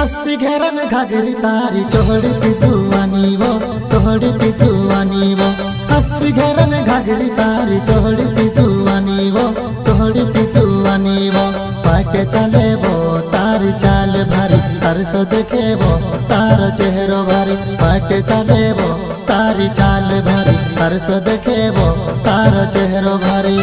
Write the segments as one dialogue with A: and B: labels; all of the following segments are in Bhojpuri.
A: हसी घेरन घागरी तारी चोहड़ती जुआनी वो चोहड़ती जुआनी वो हसी घेरन घागरी तारी चोहड़ती जुआनी वो चोहड़ती जुआनी वो पाटे चले वो तारी चाल भारी तरसो देखे वो तारो चेहरो भारी पाटे चले वो तारी चाल भारी तरसो देखे वो तारो चेहरो भारी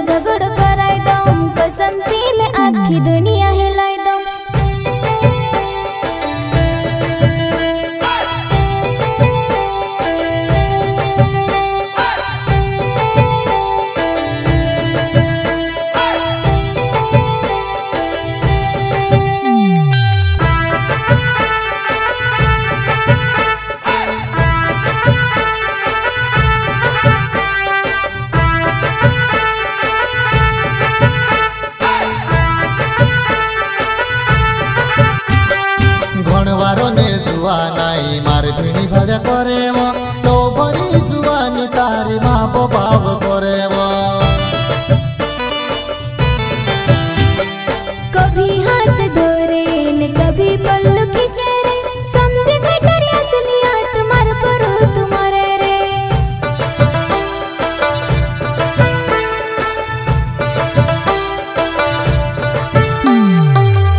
B: झगड़ कराई दम कसम से मैं आखी दुनिया हिलाई दम।
A: जुआनाई मार भिणी भजा करे वो तो बड़ी जुआनी तारी माँ बाप करे वो
B: कभी हाथ धोरे न कभी पल्लू खींचे रे समझे कोई तेरी असलियत मार परो तुम्हारे रे।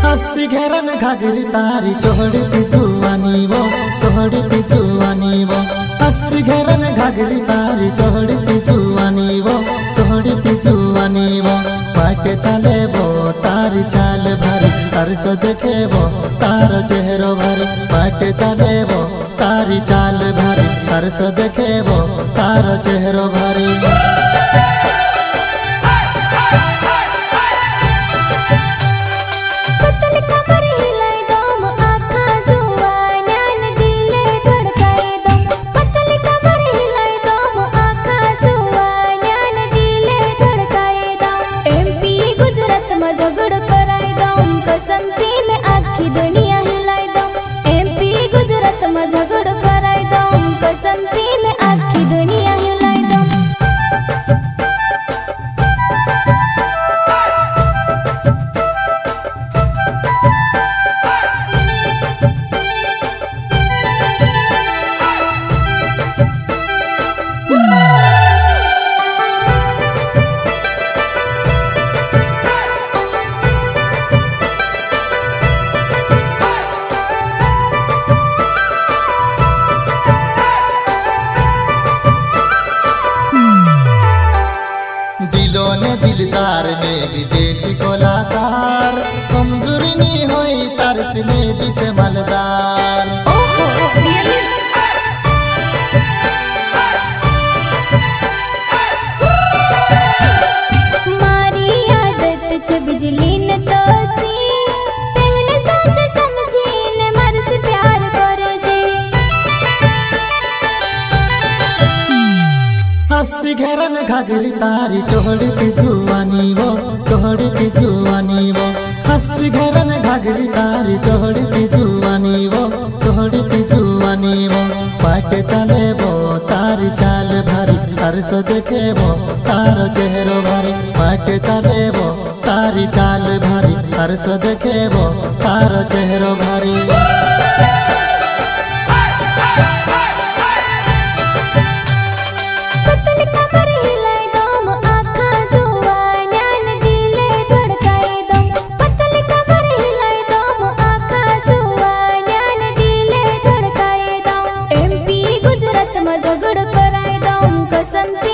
A: हसी घेरन घागरी तारी चोहड़ती जुआनी वो चोहड़ती जुआनी वो हसी घेरन घागरी तारी चोहड़ती जुआनी वो चोहड़ती जुआनी वो पाटे चले वो तारी चाल भारी तरसो देखे वो तारो चेहरो भारी पाटे चले वो तारी चाल भारी तरसो देखे वो तारो चेहरो भारी
B: झगड़ कराई दम कसम से मैं आखी दुनिया हिलाई दम। एमपी गुजरात में झगड़ कराई दम कसम से मैं आखी दुनिया हिलाई दम।
A: दिलों ने दिलदार में विदेशी कलाकार कमजोरी नहीं हुई तरस में पीछे मलदार
B: मारी आदत छ बिजली न तो सी पहले सोच समझी ने मर से प्यार करे जे।
A: हसी घेरन घागरी तारी चोहड़ती जुआनी वो चोहड़ती जुआनी वो हसी घेरन घागरी तारी चोहड़ती जुआनी वो चोहड़ती जुआनी वो पाटे चले वो तारी चाल भारी तरसो देखे वो तारो चेहरो भारी पाटे चले वो तारी चाल भारी तरसो देखे वो तारो चेहरो भारी
B: झगड़ कराई दम कसम से